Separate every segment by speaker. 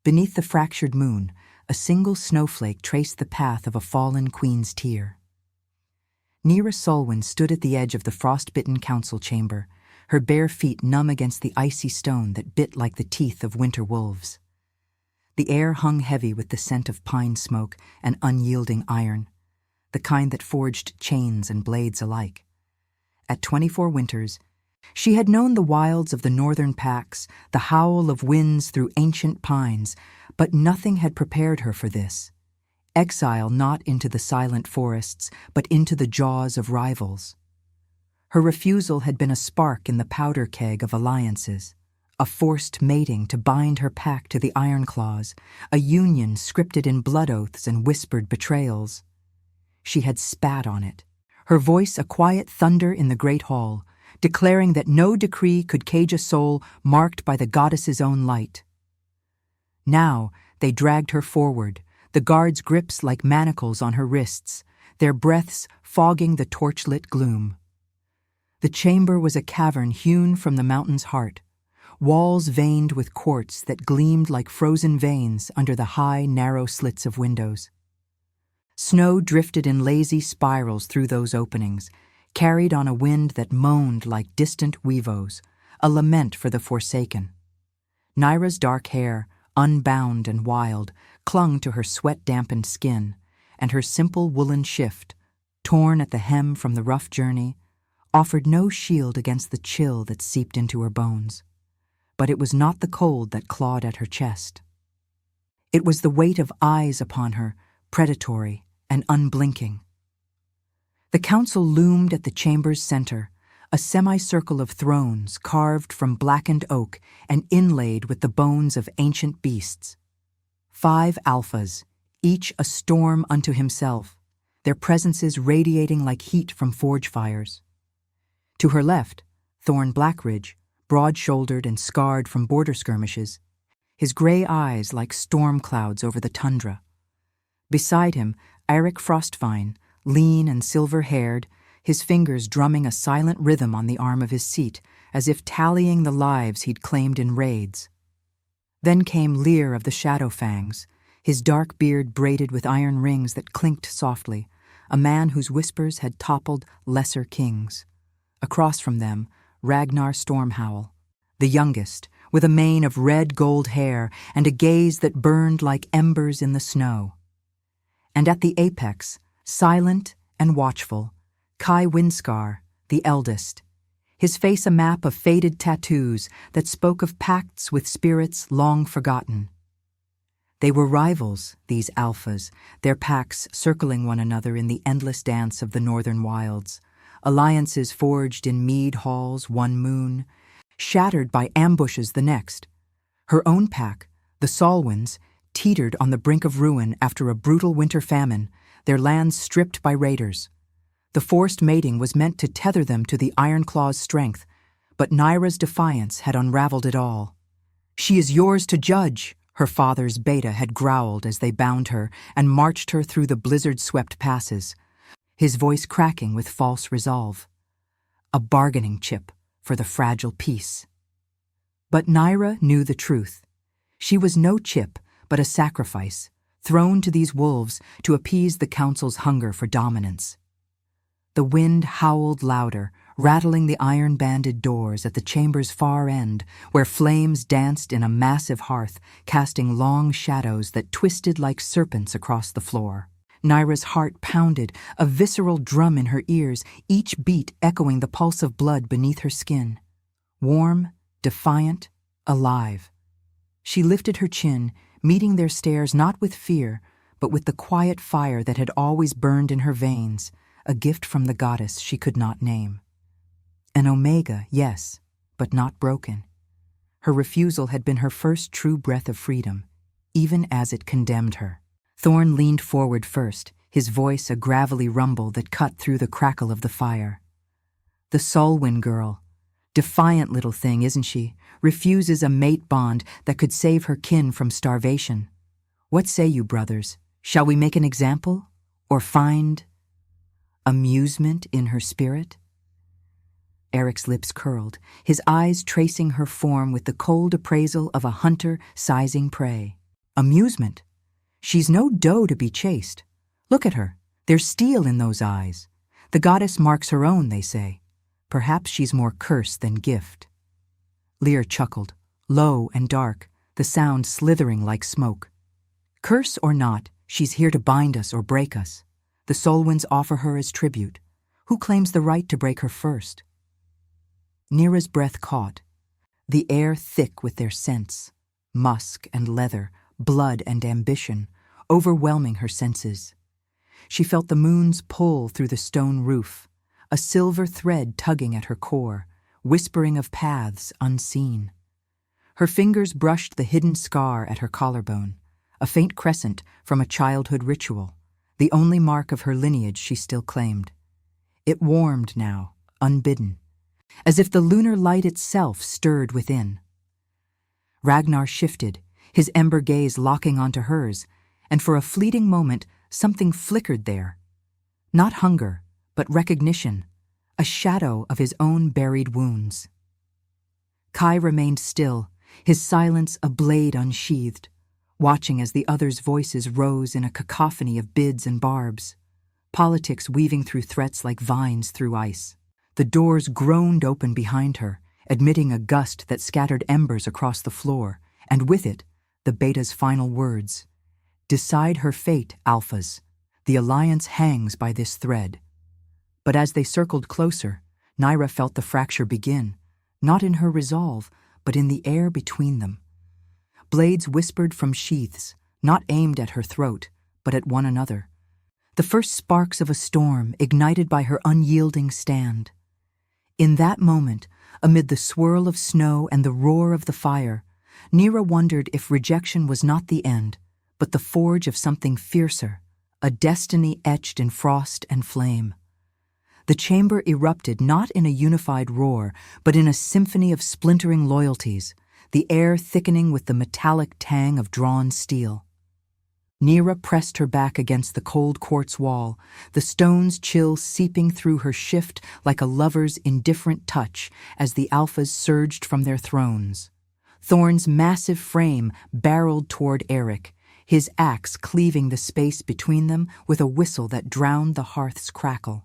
Speaker 1: Beneath the fractured moon, a single snowflake traced the path of a fallen queen's tear. Nera Solwyn stood at the edge of the frost-bitten council chamber, her bare feet numb against the icy stone that bit like the teeth of winter wolves. The air hung heavy with the scent of pine smoke and unyielding iron, the kind that forged chains and blades alike. At 24 winters, she had known the wilds of the northern packs, the howl of winds through ancient pines, but nothing had prepared her for this. Exile not into the silent forests, but into the jaws of rivals. Her refusal had been a spark in the powder keg of alliances, a forced mating to bind her pack to the iron claws, a union scripted in blood oaths and whispered betrayals. She had spat on it, her voice a quiet thunder in the great hall, declaring that no decree could cage a soul marked by the goddess's own light. Now they dragged her forward, the guards' grips like manacles on her wrists, their breaths fogging the torchlit gloom. The chamber was a cavern hewn from the mountain's heart, walls veined with quartz that gleamed like frozen veins under the high, narrow slits of windows. Snow drifted in lazy spirals through those openings, carried on a wind that moaned like distant weavos, a lament for the forsaken. Nyra's dark hair, unbound and wild, clung to her sweat-dampened skin, and her simple woolen shift, torn at the hem from the rough journey, offered no shield against the chill that seeped into her bones. But it was not the cold that clawed at her chest. It was the weight of eyes upon her, predatory and unblinking. The council loomed at the chamber's center, a semicircle of thrones carved from blackened oak and inlaid with the bones of ancient beasts. 5 alphas, each a storm unto himself, their presences radiating like heat from forge fires. To her left, Thorn Blackridge, broad-shouldered and scarred from border skirmishes, his gray eyes like storm clouds over the tundra. Beside him, Eirik Frostvine, lean and silver-haired, his fingers drumming a silent rhythm on the arm of his seat, as if tallying the lives he'd claimed in raids. Then came Lear of the Shadowfangs, his dark beard braided with iron rings that clinked softly, a man whose whispers had toppled lesser kings. Across from them, Ragnar Stormhowl, the youngest, with a mane of red-gold hair and a gaze that burned like embers in the snow. And at the apex, silent and watchful, Kai Windscar, the eldest, his face a map of faded tattoos that spoke of pacts with spirits long forgotten. They were rivals, these alphas, their packs circling one another in the endless dance of the northern wilds, alliances forged in mead halls one moon, shattered by ambushes the next. Her own pack, the Solwyns, teetered on the brink of ruin after a brutal winter famine, their lands stripped by raiders. The forced mating was meant to tether them to the Ironclaw's strength, but Nyra's defiance had unraveled it all. "She is yours to judge," her father's beta had growled as they bound her and marched her through the blizzard-swept passes, his voice cracking with false resolve. A bargaining chip for the fragile peace. But Nyra knew the truth. She was no chip, but a sacrifice, thrown to these wolves to appease the council's hunger for dominance. The wind howled louder, rattling the iron-banded doors at the chamber's far end, where flames danced in a massive hearth, casting long shadows that twisted like serpents across the floor. Nyra's heart pounded, a visceral drum in her ears, each beat echoing the pulse of blood beneath her skin. Warm, defiant, alive. She lifted her chin, meeting their stares not with fear, but with the quiet fire that had always burned in her veins, a gift from the goddess she could not name. An omega, yes, but not broken. Her refusal had been her first true breath of freedom, even as it condemned her. Thorn leaned forward first, his voice a gravelly rumble that cut through the crackle of the fire. The Solwyn girl, defiant little thing, isn't she, refuses a mate bond that could save her kin from starvation. What say you, brothers? Shall we make an example? Or find amusement in her spirit? Eric's lips curled, his eyes tracing her form with the cold appraisal of a hunter sizing prey. Amusement. She's no doe to be chased. Look at her. There's steel in those eyes. The goddess marks her own, they say. Perhaps she's more curse than gift. Lear chuckled, low and dark, the sound slithering like smoke. Curse or not, she's here to bind us or break us. The Solwinds offer her as tribute. Who claims the right to break her first? Nira's breath caught, the air thick with their scents, musk and leather, blood and ambition, overwhelming her senses. She felt the moon's pull through the stone roof, a silver thread tugging at her core, whispering of paths unseen. Her fingers brushed the hidden scar at her collarbone, a faint crescent from a childhood ritual, the only mark of her lineage she still claimed. It warmed now, unbidden, as if the lunar light itself stirred within. Ragnar shifted, his ember gaze locking onto hers, and for a fleeting moment something flickered there. Not hunger, but recognition, a shadow of his own buried wounds. Kai remained still, his silence a blade unsheathed, watching as the others' voices rose in a cacophony of bids and barbs, politics weaving through threats like vines through ice. The doors groaned open behind her, admitting a gust that scattered embers across the floor, and with it, the beta's final words. Decide her fate, Alphas. The alliance hangs by this thread. But as they circled closer, Nyra felt the fracture begin, not in her resolve, but in the air between them. Blades whispered from sheaths, not aimed at her throat, but at one another. The first sparks of a storm ignited by her unyielding stand. In that moment, amid the swirl of snow and the roar of the fire, Nyra wondered if rejection was not the end, but the forge of something fiercer, a destiny etched in frost and flame. The chamber erupted not in a unified roar, but in a symphony of splintering loyalties, the air thickening with the metallic tang of drawn steel. Nyra pressed her back against the cold quartz wall, the stone's chill seeping through her shift like a lover's indifferent touch as the Alphas surged from their thrones. Thorn's massive frame barreled toward Eric, his axe cleaving the space between them with a whistle that drowned the hearth's crackle.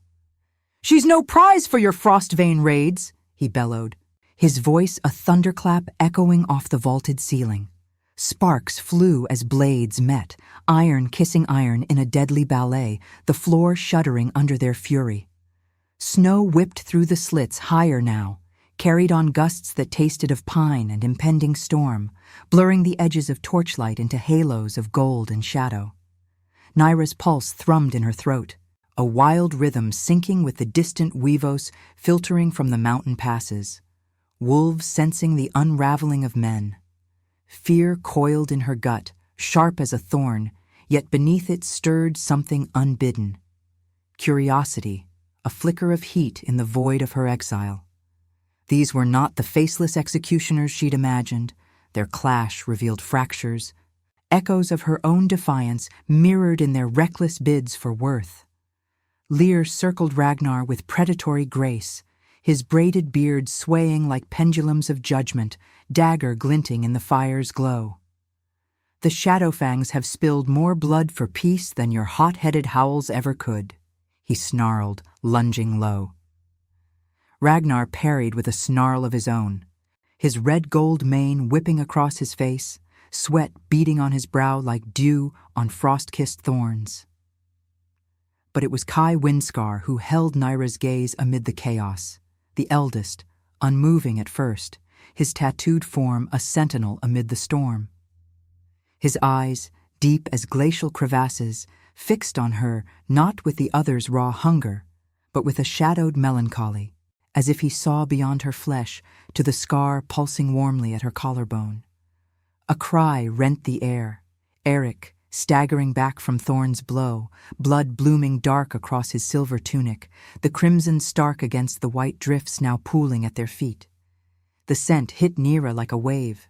Speaker 1: "She's no prize for your Frostvein raids," he bellowed, his voice a thunderclap echoing off the vaulted ceiling. Sparks flew as blades met, iron kissing iron in a deadly ballet, the floor shuddering under their fury. Snow whipped through the slits higher now, carried on gusts that tasted of pine and impending storm, blurring the edges of torchlight into halos of gold and shadow. Nyra's pulse thrummed in her throat, a wild rhythm syncing with the distant weavos filtering from the mountain passes. Wolves sensing the unraveling of men. Fear coiled in her gut, sharp as a thorn, yet beneath it stirred something unbidden. Curiosity, a flicker of heat in the void of her exile. These were not the faceless executioners she'd imagined. Their clash revealed fractures, echoes of her own defiance mirrored in their reckless bids for worth. Lear circled Ragnar with predatory grace, his braided beard swaying like pendulums of judgment, dagger glinting in the fire's glow. "The Shadowfangs have spilled more blood for peace than your hot-headed howls ever could," he snarled, lunging low. Ragnar parried with a snarl of his own, his red-gold mane whipping across his face, sweat beading on his brow like dew on frost-kissed thorns. But it was Kai Windscar who held Nyra's gaze amid the chaos, the eldest, unmoving at first, his tattooed form a sentinel amid the storm. His eyes, deep as glacial crevasses, fixed on her not with the others' raw hunger, but with a shadowed melancholy, as if he saw beyond her flesh to the scar pulsing warmly at her collarbone. A cry rent the air. Eric, staggering back from Thorn's blow, blood blooming dark across his silver tunic, the crimson stark against the white drifts now pooling at their feet. The scent hit Nyra like a wave,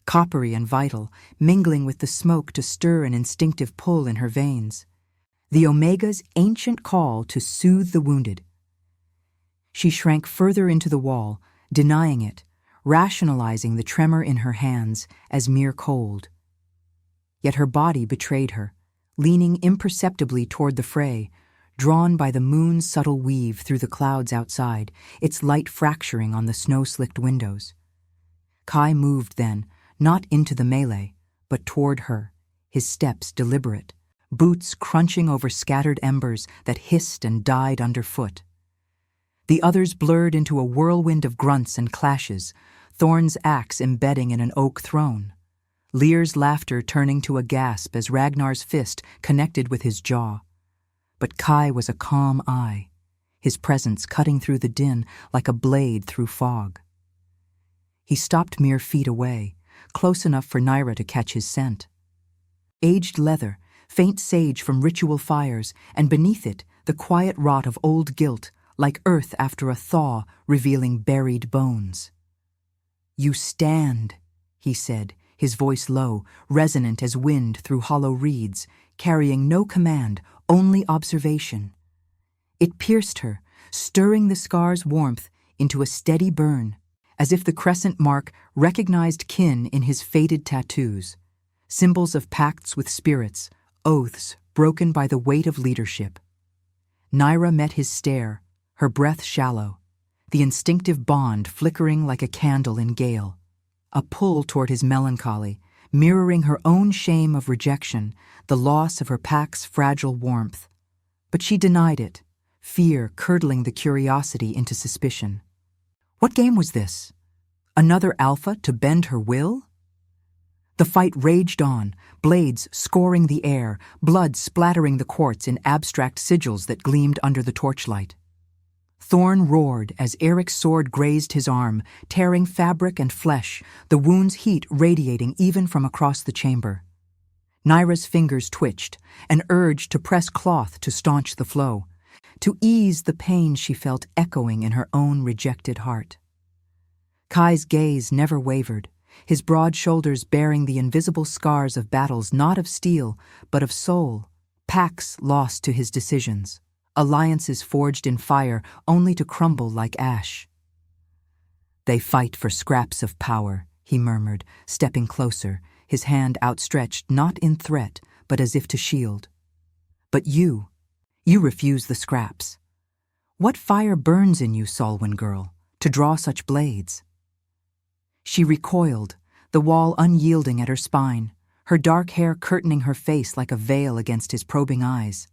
Speaker 1: coppery and vital, mingling with the smoke to stir an instinctive pull in her veins. The Omega's ancient call to soothe the wounded. She shrank further into the wall, denying it, rationalizing the tremor in her hands as mere cold. Yet her body betrayed her, leaning imperceptibly toward the fray, drawn by the moon's subtle weave through the clouds outside, its light fracturing on the snow-slicked windows. Kai moved then, not into the melee, but toward her, his steps deliberate, boots crunching over scattered embers that hissed and died underfoot. The others blurred into a whirlwind of grunts and clashes, Thorn's axe embedding in an oak throne, Lear's laughter turning to a gasp as Ragnar's fist connected with his jaw. But Kai was a calm eye, his presence cutting through the din like a blade through fog. He stopped mere feet away, close enough for Nyra to catch his scent. Aged leather, faint sage from ritual fires, and beneath it the quiet rot of old guilt, like earth after a thaw revealing buried bones. "You stand," he said, his voice low, resonant as wind through hollow reeds, carrying no command, only observation. It pierced her, stirring the scar's warmth into a steady burn, as if the crescent mark recognized kin in his faded tattoos, symbols of pacts with spirits, oaths broken by the weight of leadership. Nyra met his stare, her breath shallow, the instinctive bond flickering like a candle in gale, a pull toward his melancholy, mirroring her own shame of rejection, the loss of her pack's fragile warmth. But she denied it, fear curdling the curiosity into suspicion. What game was this? Another alpha to bend her will? The fight raged on, blades scoring the air, blood splattering the quartz in abstract sigils that gleamed under the torchlight. Thorn roared as Eric's sword grazed his arm, tearing fabric and flesh, the wound's heat radiating even from across the chamber. Nyra's fingers twitched, an urge to press cloth to staunch the flow, to ease the pain she felt echoing in her own rejected heart. Kai's gaze never wavered, his broad shoulders bearing the invisible scars of battles not of steel, but of soul, pacts lost to his decisions, alliances forged in fire only to crumble like ash. "They fight for scraps of power," he murmured, stepping closer, his hand outstretched not in threat, but as if to shield. "But you refuse the scraps. What fire burns in you, Solwyn girl, to draw such blades?" She recoiled, the wall unyielding at her spine, her dark hair curtaining her face like a veil against his probing eyes.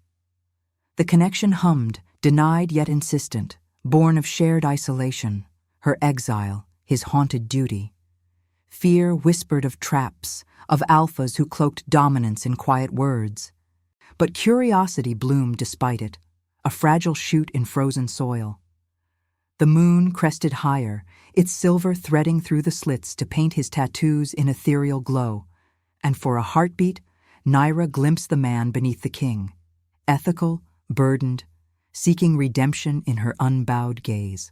Speaker 1: The connection hummed, denied yet insistent, born of shared isolation, her exile, his haunted duty. Fear whispered of traps, of alphas who cloaked dominance in quiet words. But curiosity bloomed despite it, a fragile shoot in frozen soil. The moon crested higher, its silver threading through the slits to paint his tattoos in ethereal glow, and for a heartbeat, Nyra glimpsed the man beneath the king, ethical, burdened, seeking redemption in her unbowed gaze.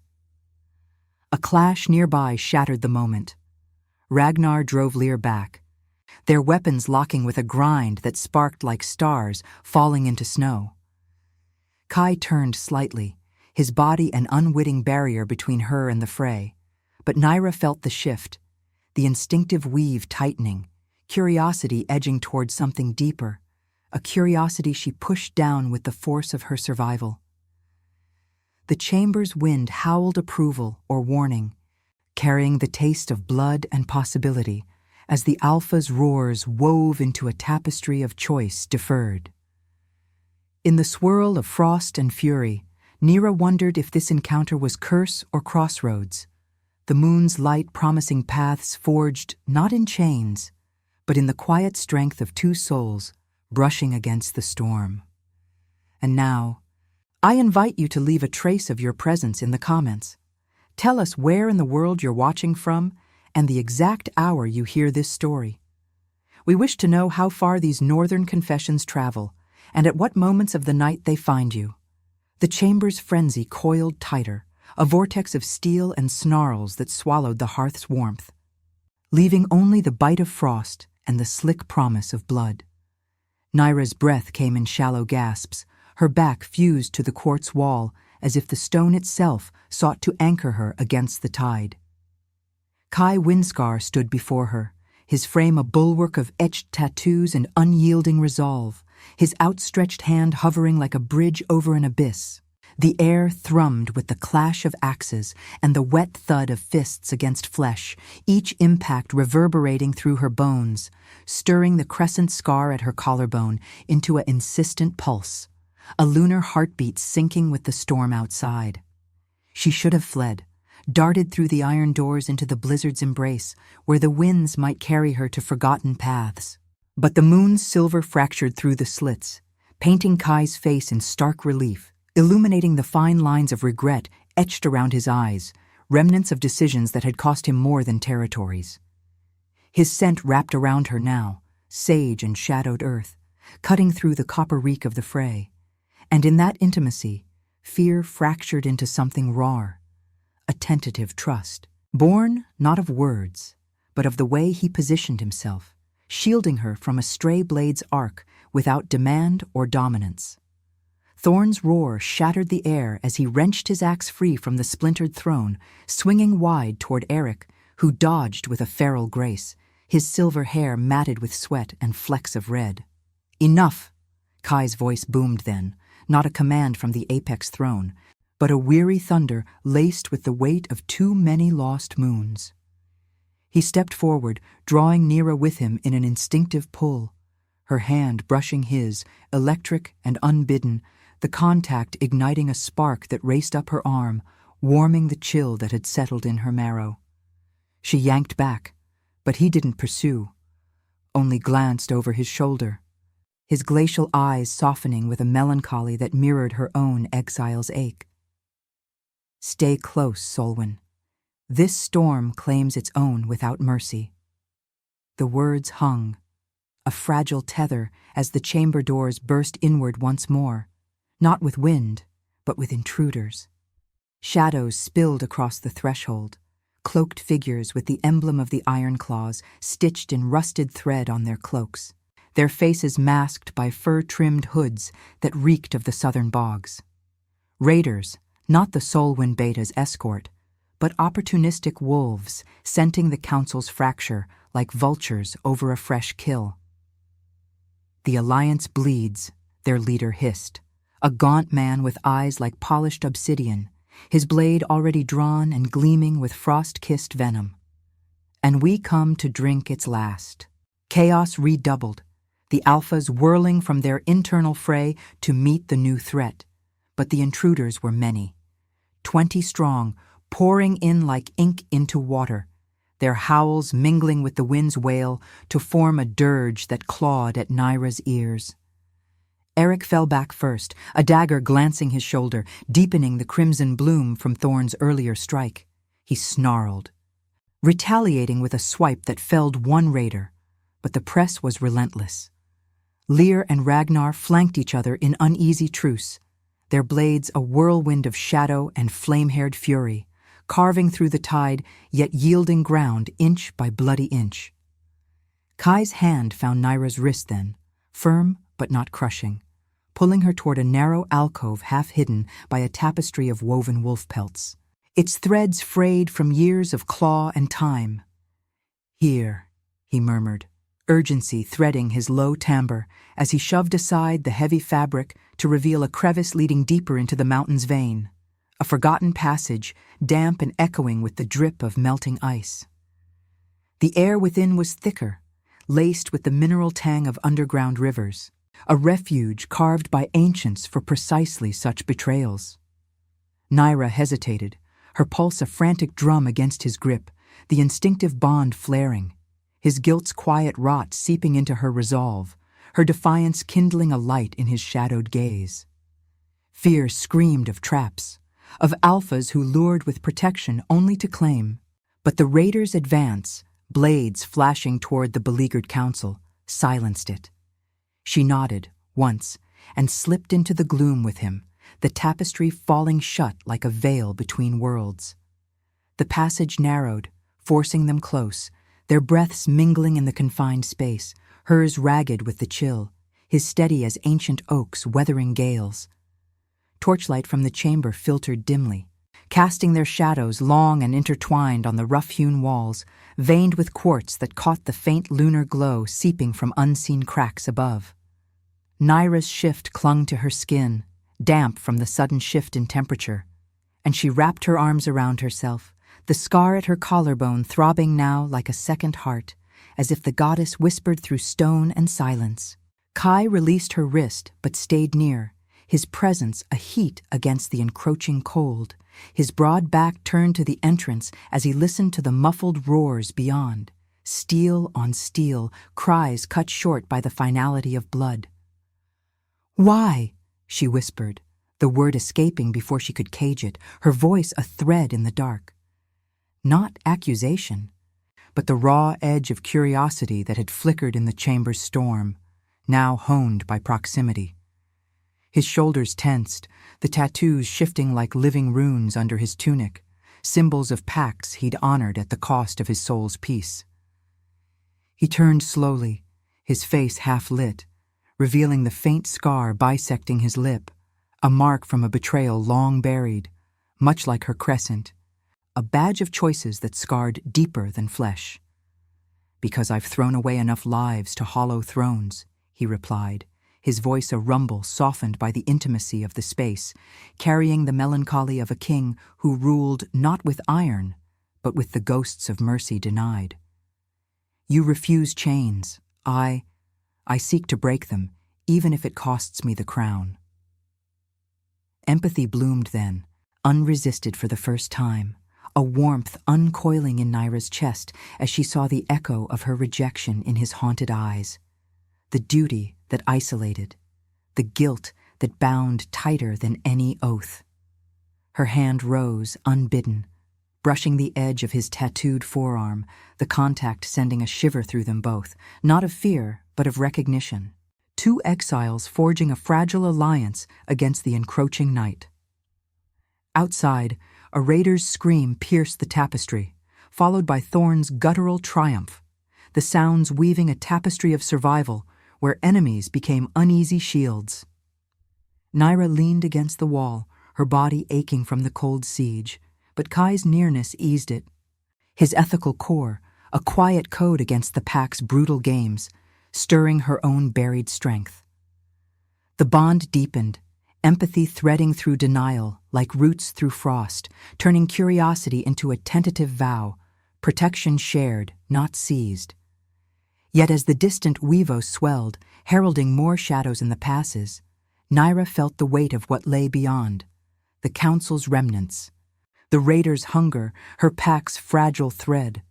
Speaker 1: A clash nearby shattered the moment. Ragnar drove Lear back, their weapons locking with a grind that sparked like stars falling into snow. Kai turned slightly, his body an unwitting barrier between her and the fray, but Nyra felt the shift, the instinctive weave tightening, curiosity edging toward something deeper, a curiosity she pushed down with the force of her survival. The chamber's wind howled approval or warning, carrying the taste of blood and possibility, as the alpha's roars wove into a tapestry of choice deferred. In the swirl of frost and fury, Nyra wondered if this encounter was curse or crossroads, the moon's light promising paths forged not in chains, but in the quiet strength of two souls brushing against the storm. And now, I invite you to leave a trace of your presence in the comments. Tell us where in the world you're watching from and the exact hour you hear this story. We wish to know how far these northern confessions travel and at what moments of the night they find you. The chamber's frenzy coiled tighter, a vortex of steel and snarls that swallowed the hearth's warmth, leaving only the bite of frost and the slick promise of blood. Nyra's breath came in shallow gasps, her back fused to the quartz wall as if the stone itself sought to anchor her against the tide. Kai Windscar stood before her, his frame a bulwark of etched tattoos and unyielding resolve, his outstretched hand hovering like a bridge over an abyss. The air thrummed with the clash of axes and the wet thud of fists against flesh, each impact reverberating through her bones, stirring the crescent scar at her collarbone into an insistent pulse, a lunar heartbeat syncing with the storm outside. She should have fled, darted through the iron doors into the blizzard's embrace, where the winds might carry her to forgotten paths. But the moon's silver fractured through the slits, painting Kai's face in stark relief, illuminating the fine lines of regret etched around his eyes, remnants of decisions that had cost him more than territories. His scent wrapped around her now, sage and shadowed earth, cutting through the copper reek of the fray. And in that intimacy, fear fractured into something raw, a tentative trust, born not of words, but of the way he positioned himself, shielding her from a stray blade's arc without demand or dominance. Thorn's roar shattered the air as he wrenched his axe free from the splintered throne, swinging wide toward Eric, who dodged with a feral grace, his silver hair matted with sweat and flecks of red. "Enough!" Kai's voice boomed then, not a command from the apex throne, but a weary thunder laced with the weight of too many lost moons. He stepped forward, drawing Nira with him in an instinctive pull, her hand brushing his, electric and unbidden, the contact igniting a spark that raced up her arm, warming the chill that had settled in her marrow. She yanked back, but he didn't pursue, only glanced over his shoulder, his glacial eyes softening with a melancholy that mirrored her own exile's ache. "Stay close, Solwyn. This storm claims its own without mercy." The words hung, a fragile tether as the chamber doors burst inward once more, not with wind, but with intruders. Shadows spilled across the threshold, cloaked figures with the emblem of the Iron Claws stitched in rusted thread on their cloaks, their faces masked by fur-trimmed hoods that reeked of the southern bogs. Raiders, not the Solwyn Beta's escort, but opportunistic wolves scenting the council's fracture like vultures over a fresh kill. "The Alliance bleeds," their leader hissed, a gaunt man with eyes like polished obsidian, his blade already drawn and gleaming with frost-kissed venom. "And we come to drink its last." Chaos redoubled, the Alphas whirling from their internal fray to meet the new threat, but the intruders were many, 20 strong, pouring in like ink into water, their howls mingling with the wind's wail to form a dirge that clawed at Nyra's ears. Eric fell back first, a dagger glancing his shoulder, deepening the crimson bloom from Thorn's earlier strike. He snarled, retaliating with a swipe that felled one raider, but the press was relentless. Lear and Ragnar flanked each other in uneasy truce, their blades a whirlwind of shadow and flame-haired fury, carving through the tide yet yielding ground inch by bloody inch. Kai's hand found Nyra's wrist then, firm but not crushing, pulling her toward a narrow alcove half hidden by a tapestry of woven wolf pelts, its threads frayed from years of claw and time. "Here," he murmured, urgency threading his low timbre as he shoved aside the heavy fabric to reveal a crevice leading deeper into the mountain's vein, a forgotten passage, damp and echoing with the drip of melting ice. The air within was thicker, laced with the mineral tang of underground rivers, a refuge carved by ancients for precisely such betrayals. Nyra hesitated, her pulse a frantic drum against his grip, the instinctive bond flaring, his guilt's quiet rot seeping into her resolve, her defiance kindling a light in his shadowed gaze. Fear screamed of traps, of alphas who lured with protection only to claim, but the raiders' advance, blades flashing toward the beleaguered council, silenced it. She nodded, once, and slipped into the gloom with him, the tapestry falling shut like a veil between worlds. The passage narrowed, forcing them close, their breaths mingling in the confined space, hers ragged with the chill, his steady as ancient oaks weathering gales. Torchlight from the chamber filtered dimly, casting their shadows long and intertwined on the rough-hewn walls, veined with quartz that caught the faint lunar glow seeping from unseen cracks above. Nyra's shift clung to her skin, damp from the sudden shift in temperature, and she wrapped her arms around herself, the scar at her collarbone throbbing now like a second heart, as if the goddess whispered through stone and silence. Kai released her wrist but stayed near, his presence a heat against the encroaching cold, his broad back turned to the entrance as he listened to the muffled roars beyond, steel on steel, cries cut short by the finality of blood. "Why?" she whispered, the word escaping before she could cage it, her voice a thread in the dark. Not accusation, but the raw edge of curiosity that had flickered in the chamber's storm, now honed by proximity. His shoulders tensed, the tattoos shifting like living runes under his tunic, symbols of pacts he'd honored at the cost of his soul's peace. He turned slowly, his face half lit, revealing the faint scar bisecting his lip, a mark from a betrayal long buried, much like her crescent, a badge of choices that scarred deeper than flesh. "Because I've thrown away enough lives to hollow thrones," he replied, his voice a rumble softened by the intimacy of the space, carrying the melancholy of a king who ruled not with iron, but with the ghosts of mercy denied. "You refuse chains. I seek to break them, even if it costs me the crown." Empathy bloomed then, unresisted for the first time, a warmth uncoiling in Nyra's chest as she saw the echo of her rejection in his haunted eyes. The duty that isolated, the guilt that bound tighter than any oath. Her hand rose, unbidden, brushing the edge of his tattooed forearm, the contact sending a shiver through them both, not of fear, but of recognition. Two exiles forging a fragile alliance against the encroaching night. Outside, a raider's scream pierced the tapestry, followed by Thorn's guttural triumph, the sounds weaving a tapestry of survival where enemies became uneasy shields. Nyra leaned against the wall, her body aching from the cold siege, but Kai's nearness eased it. His ethical core, a quiet code against the pack's brutal games, stirring her own buried strength. The bond deepened, empathy threading through denial like roots through frost, turning curiosity into a tentative vow, protection shared, not seized. Yet as the distant Wevo swelled, heralding more shadows in the passes, Nyra felt the weight of what lay beyond, the council's remnants, the raider's hunger, her pack's fragile thread.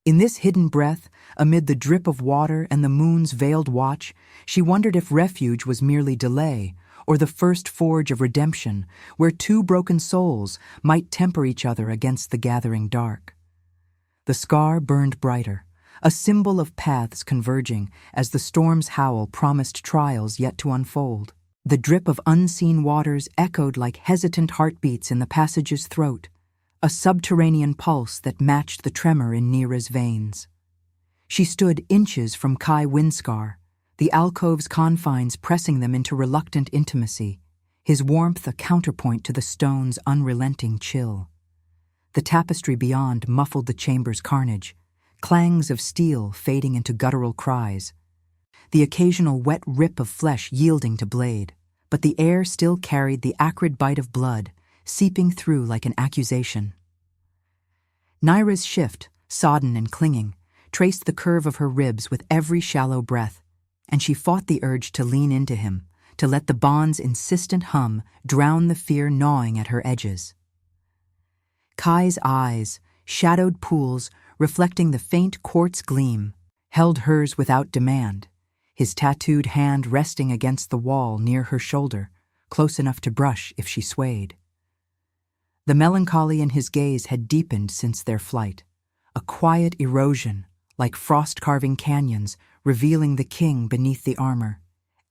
Speaker 1: In this hidden breath, amid the drip of water and the moon's veiled watch, she wondered if refuge was merely delay, or the first forge of redemption, where two broken souls might temper each other against the gathering dark. The scar burned brighter, a symbol of paths converging as the storm's howl promised trials yet to unfold. The drip of unseen waters echoed like hesitant heartbeats in the passage's throat, a subterranean pulse that matched the tremor in Nyra's veins. She stood inches from Kai Windscar, the alcove's confines pressing them into reluctant intimacy, his warmth a counterpoint to the stone's unrelenting chill. The tapestry beyond muffled the chamber's carnage, clangs of steel fading into guttural cries, the occasional wet rip of flesh yielding to blade, but the air still carried the acrid bite of blood, seeping through like an accusation. Nyra's shift, sodden and clinging, traced the curve of her ribs with every shallow breath, and she fought the urge to lean into him, to let the bond's insistent hum drown the fear gnawing at her edges. Kai's eyes, shadowed pools reflecting the faint quartz gleam, held hers without demand, his tattooed hand resting against the wall near her shoulder, close enough to brush if she swayed. The melancholy in his gaze had deepened since their flight, a quiet erosion, like frost-carving canyons, revealing the king beneath the armor,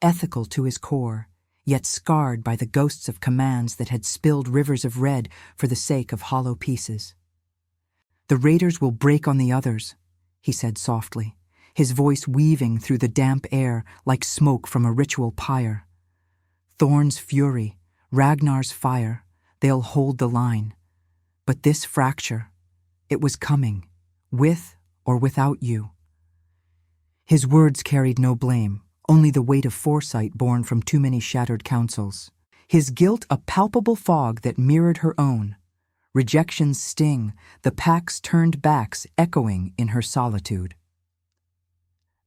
Speaker 1: ethical to his core, yet scarred by the ghosts of commands that had spilled rivers of red for the sake of hollow pieces. "The raiders will break on the others," he said softly, his voice weaving through the damp air like smoke from a ritual pyre. "Thorn's fury, Ragnar's fire, they'll hold the line. But this fracture, it was coming, with or without you. His words carried no blame, only the weight of foresight born from too many shattered counsels. His guilt a palpable fog that mirrored her own. Rejection's sting, the pack's turned backs echoing in her solitude.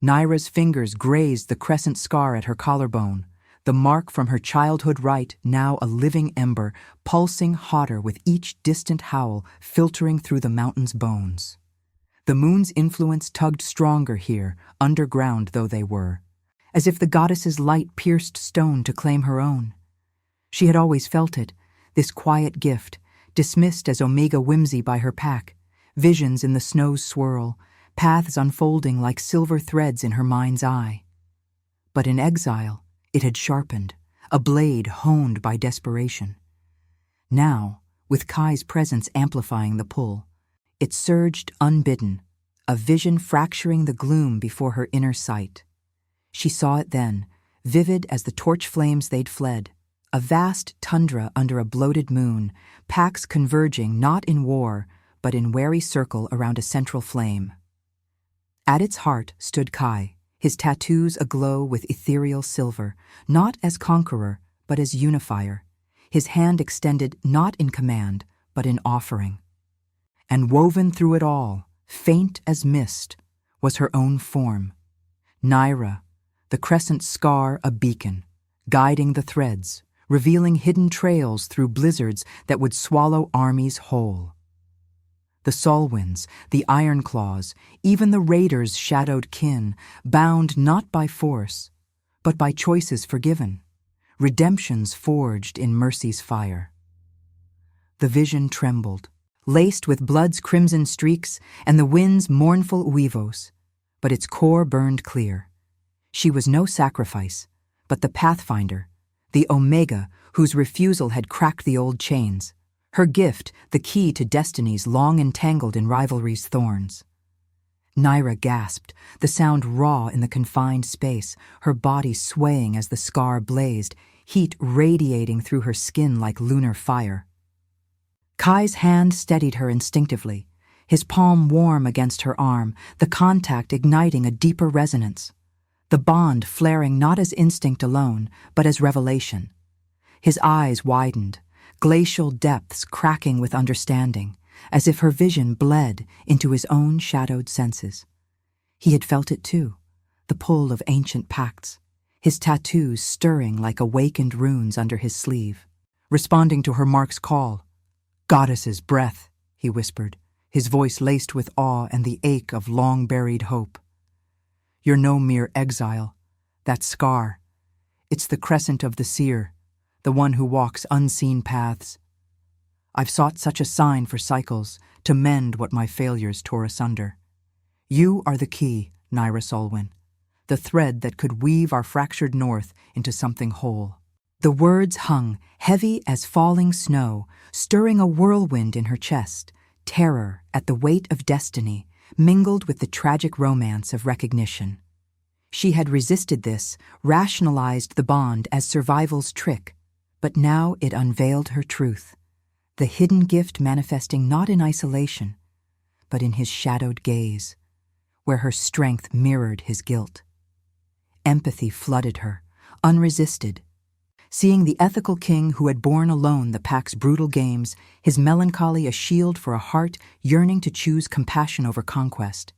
Speaker 1: Naira's fingers grazed the crescent scar at her collarbone, the mark from her childhood rite now a living ember, pulsing hotter with each distant howl filtering through the mountain's bones. The moon's influence tugged stronger here, underground though they were, as if the goddess's light pierced stone to claim her own. She had always felt it, this quiet gift, dismissed as Omega whimsy by her pack, visions in the snow's swirl, paths unfolding like silver threads in her mind's eye. But in exile, it had sharpened, a blade honed by desperation. Now, with Kai's presence amplifying the pull, it surged unbidden, a vision fracturing the gloom before her inner sight. She saw it then, vivid as the torch flames they'd fled, a vast tundra under a bloated moon, packs converging not in war, but in wary circle around a central flame. At its heart stood Kai, his tattoos aglow with ethereal silver, not as conqueror, but as unifier, his hand extended not in command, but in offering. And woven through it all, faint as mist, was her own form. Naira, the crescent scar a beacon, guiding the threads, revealing hidden trails through blizzards that would swallow armies whole. The Solwinds, the Ironclaws, even the Raiders' shadowed kin, bound not by force, but by choices forgiven, redemptions forged in mercy's fire. The vision trembled, laced with blood's crimson streaks and the wind's mournful uivos, but its core burned clear. She was no sacrifice, but the Pathfinder, the Omega whose refusal had cracked the old chains, her gift the key to destinies long entangled in rivalry's thorns. Naira gasped, the sound raw in the confined space, her body swaying as the scar blazed, heat radiating through her skin like lunar fire. Kai's hand steadied her instinctively, his palm warm against her arm, the contact igniting a deeper resonance, the bond flaring not as instinct alone, but as revelation. His eyes widened, glacial depths cracking with understanding, as if her vision bled into his own shadowed senses. He had felt it too, the pull of ancient pacts, his tattoos stirring like awakened runes under his sleeve. Responding to her mark's call, "Goddess's breath," he whispered, his voice laced with awe and the ache of long-buried hope. "You're no mere exile. That scar, it's the crescent of the seer, the one who walks unseen paths. I've sought such a sign for cycles, to mend what my failures tore asunder. You are the key, Naira Solwyn, the thread that could weave our fractured north into something whole." The words hung, heavy as falling snow, stirring a whirlwind in her chest, terror at the weight of destiny, mingled with the tragic romance of recognition. She had resisted this, rationalized the bond as survival's trick, but now it unveiled her truth, the hidden gift manifesting not in isolation, but in his shadowed gaze, where her strength mirrored his guilt. Empathy flooded her, unresisted. Seeing the ethical king who had borne alone the pack's brutal games, his melancholy a shield for a heart yearning to choose compassion over conquest.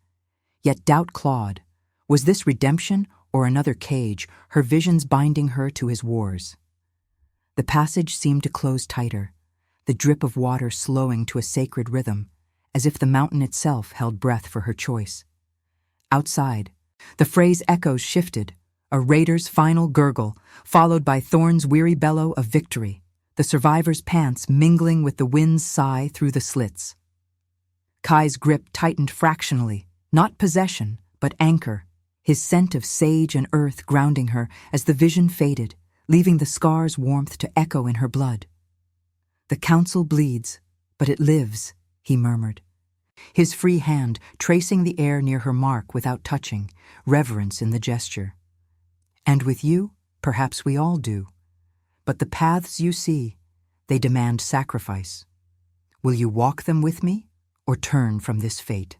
Speaker 1: Yet doubt clawed. Was this redemption or another cage, her visions binding her to his wars? The passage seemed to close tighter, the drip of water slowing to a sacred rhythm, as if the mountain itself held breath for her choice. Outside, the phrase echoes shifted, a raider's final gurgle, followed by Thorn's weary bellow of victory, the survivor's pants mingling with the wind's sigh through the slits. Kai's grip tightened fractionally, not possession, but anchor, his scent of sage and earth grounding her as the vision faded, leaving the scar's warmth to echo in her blood. "The council bleeds, but it lives," he murmured, his free hand tracing the air near her mark without touching, reverence in the gesture. "And with you, perhaps we all do. But the paths you see, they demand sacrifice. Will you walk them with me, or turn from this fate?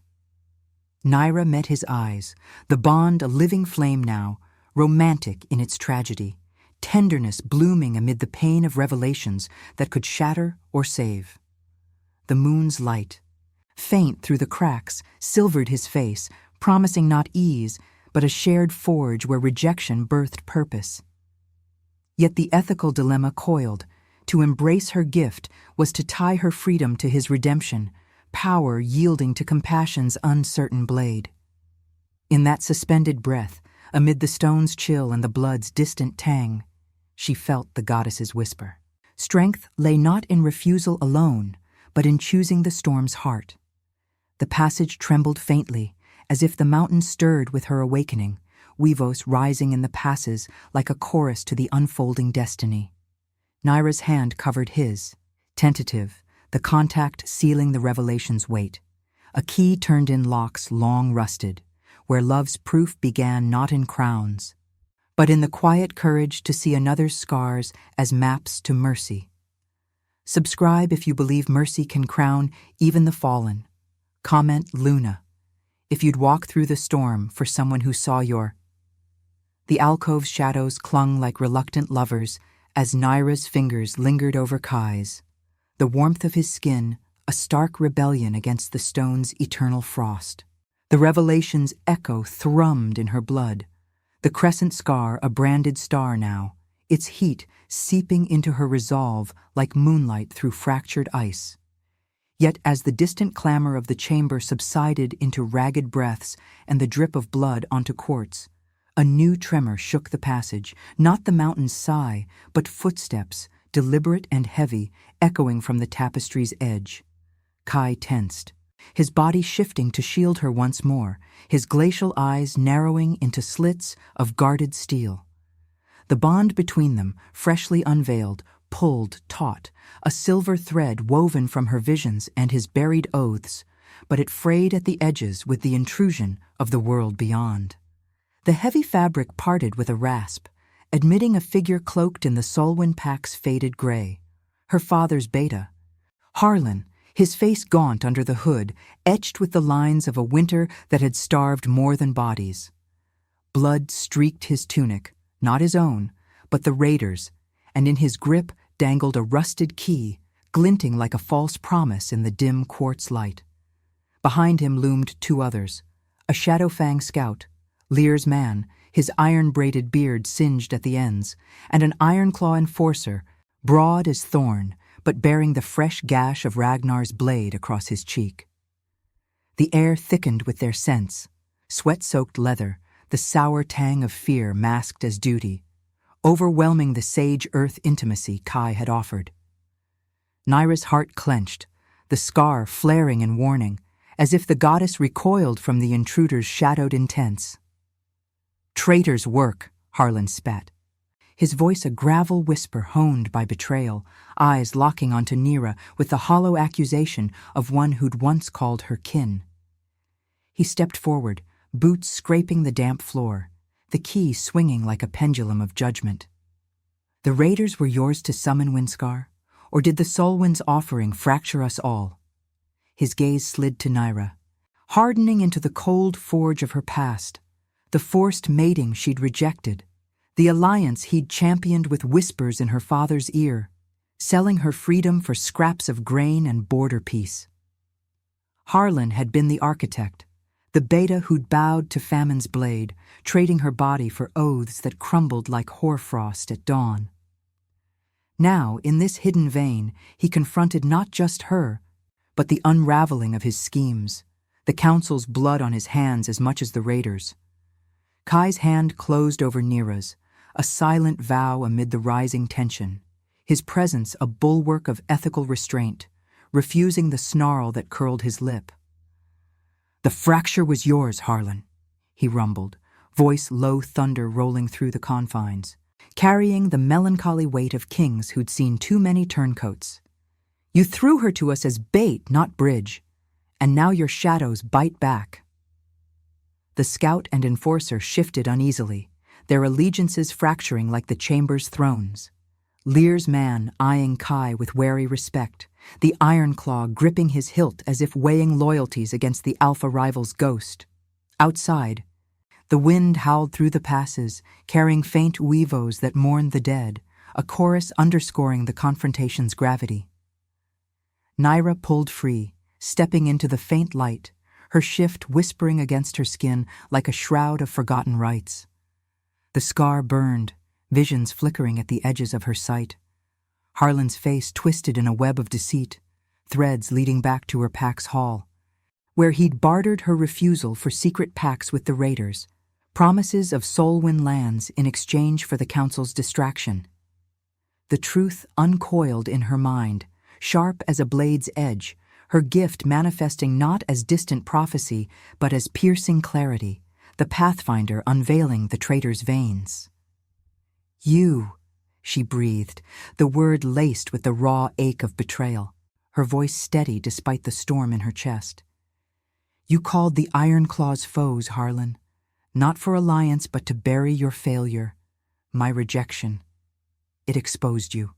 Speaker 1: Naira met his eyes, the bond a living flame now, romantic in its tragedy, tenderness blooming amid the pain of revelations that could shatter or save. The moon's light, faint through the cracks, silvered his face, promising not ease, but a shared forge where rejection birthed purpose. Yet the ethical dilemma coiled. To embrace her gift was to tie her freedom to his redemption, power yielding to compassion's uncertain blade. In that suspended breath, amid the stone's chill and the blood's distant tang, she felt the goddess's whisper. Strength lay not in refusal alone, but in choosing the storm's heart. The passage trembled faintly, as if the mountain stirred with her awakening, Weavos rising in the passes like a chorus to the unfolding destiny. Naira's hand covered his, tentative, the contact sealing the revelation's weight. A key turned in locks long rusted, where love's proof began not in crowns, but in the quiet courage to see another's scars as maps to mercy. Subscribe if you believe mercy can crown even the fallen. Comment Luna if you'd walk through the storm for someone who saw your... The alcove's shadows clung like reluctant lovers as Naira's fingers lingered over Kai's. The warmth of his skin, a stark rebellion against the stone's eternal frost. The revelation's echo thrummed in her blood. The crescent scar a branded star now, its heat seeping into her resolve like moonlight through fractured ice. Yet as the distant clamor of the chamber subsided into ragged breaths and the drip of blood onto quartz, a new tremor shook the passage, not the mountain's sigh, but footsteps, deliberate and heavy, echoing from the tapestry's edge. Kai tensed, his body shifting to shield her once more, his glacial eyes narrowing into slits of guarded steel. The bond between them, freshly unveiled, pulled taut, a silver thread woven from her visions and his buried oaths, but it frayed at the edges with the intrusion of the world beyond. The heavy fabric parted with a rasp, admitting a figure cloaked in the Solwyn pack's faded gray. Her father's beta. Harlan, his face gaunt under the hood, etched with the lines of a winter that had starved more than bodies. Blood streaked his tunic, not his own, but the raiders', and in his grip dangled a rusted key, glinting like a false promise in the dim quartz light. Behind him loomed two others, a Shadowfang scout, Lear's man, his iron-braided beard singed at the ends, and an Ironclaw enforcer, broad as thorn, but bearing the fresh gash of Ragnar's blade across his cheek. The air thickened with their scents, sweat-soaked leather, the sour tang of fear masked as duty, overwhelming the sage earth intimacy Kai had offered. Naira's heart clenched, the scar flaring in warning, as if the goddess recoiled from the intruder's shadowed intents. "Traitor's work," Harlan spat, his voice a gravel whisper honed by betrayal, eyes locking onto Naira with the hollow accusation of one who'd once called her kin. He stepped forward, boots scraping the damp floor, the key swinging like a pendulum of judgment. "The raiders were yours to summon, Windscar, or did the Solwyn's offering fracture us all?" His gaze slid to Naira, hardening into the cold forge of her past, the forced mating she'd rejected, the alliance he'd championed with whispers in her father's ear, selling her freedom for scraps of grain and border peace. Harlan had been the architect, the beta who'd bowed to famine's blade, trading her body for oaths that crumbled like hoarfrost at dawn. Now, in this hidden vein, he confronted not just her, but the unraveling of his schemes, the council's blood on his hands as much as the raiders'. Kai's hand closed over Naira's, a silent vow amid the rising tension, his presence a bulwark of ethical restraint, refusing the snarl that curled his lip. "The fracture was yours, Harlan," he rumbled, voice low thunder rolling through the confines, carrying the melancholy weight of kings who'd seen too many turncoats. "You threw her to us as bait, not bridge, and now your shadows bite back." The scout and enforcer shifted uneasily, their allegiances fracturing like the chamber's thrones. Lear's man eyeing Kai with wary respect, the iron claw gripping his hilt as if weighing loyalties against the alpha rival's ghost. Outside, the wind howled through the passes, carrying faint weavos that mourned the dead, a chorus underscoring the confrontation's gravity. Naira pulled free, stepping into the faint light, her shift whispering against her skin like a shroud of forgotten rites. The scar burned, visions flickering at the edges of her sight. Harlan's face twisted in a web of deceit, threads leading back to her pack's hall, where he'd bartered her refusal for secret pacts with the raiders, promises of Solwyn lands in exchange for the council's distraction. The truth uncoiled in her mind, sharp as a blade's edge, her gift manifesting not as distant prophecy, but as piercing clarity, the pathfinder unveiling the traitor's veins. "You," she breathed, the word laced with the raw ache of betrayal, her voice steady despite the storm in her chest. "You called the Ironclaw's foes, Harlan, not for alliance but to bury your failure, my rejection. It exposed you."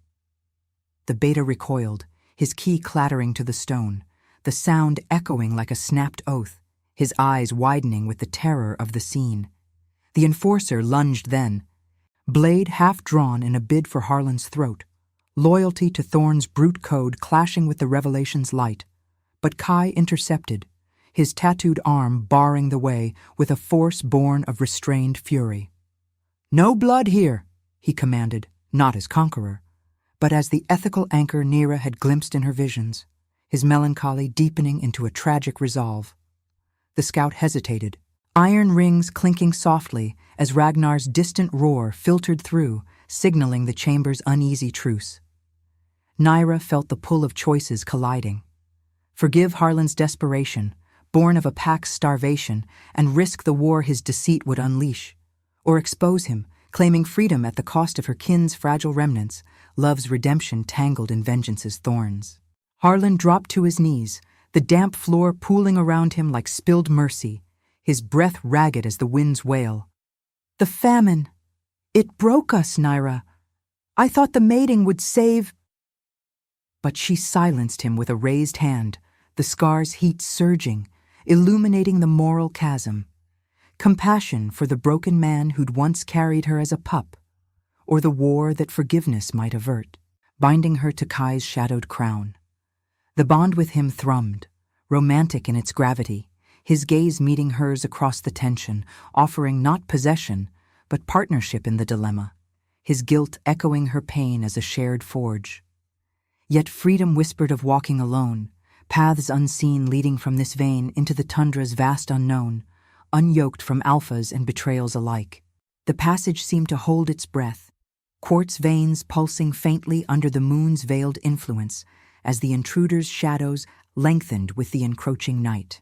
Speaker 1: The beta recoiled, his key clattering to the stone, the sound echoing like a snapped oath, his eyes widening with the terror of the scene. The enforcer lunged then, blade half drawn in a bid for Harlan's throat, loyalty to Thorn's brute code clashing with the revelation's light. But Kai intercepted, his tattooed arm barring the way with a force born of restrained fury. "No blood here," he commanded, not as conqueror, but as the ethical anchor Naira had glimpsed in her visions, his melancholy deepening into a tragic resolve. The scout hesitated, iron rings clinking softly as Ragnar's distant roar filtered through, signaling the chamber's uneasy truce. Naira felt the pull of choices colliding. Forgive Harlan's desperation, born of a pack's starvation, and risk the war his deceit would unleash, or expose him, claiming freedom at the cost of her kin's fragile remnants, love's redemption tangled in vengeance's thorns. Harlan dropped to his knees, the damp floor pooling around him like spilled mercy, his breath ragged as the wind's wail. "The famine! It broke us, Naira. I thought the mating would save—" But she silenced him with a raised hand, the scar's heat surging, illuminating the moral chasm. Compassion for the broken man who'd once carried her as a pup, or the war that forgiveness might avert, binding her to Kai's shadowed crown. The bond with him thrummed, romantic in its gravity, his gaze meeting hers across the tension, offering not possession, but partnership in the dilemma, his guilt echoing her pain as a shared forge. Yet freedom whispered of walking alone, paths unseen leading from this vein into the tundra's vast unknown, unyoked from alphas and betrayals alike. The passage seemed to hold its breath, quartz veins pulsing faintly under the moon's veiled influence as the intruder's shadows lengthened with the encroaching night.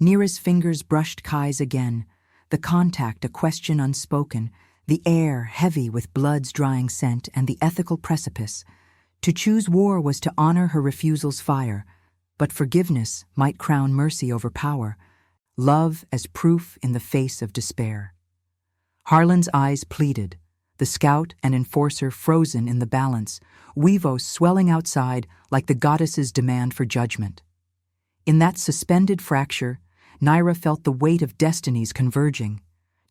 Speaker 1: Naira's fingers brushed Kai's again, the contact a question unspoken, the air heavy with blood's drying scent and the ethical precipice. To choose war was to honor her refusal's fire, but forgiveness might crown mercy over power, love as proof in the face of despair. Harlan's eyes pleaded, the scout and enforcer frozen in the balance, Weavos swelling outside like the goddess's demand for judgment. In that suspended fracture, Naira felt the weight of destinies converging,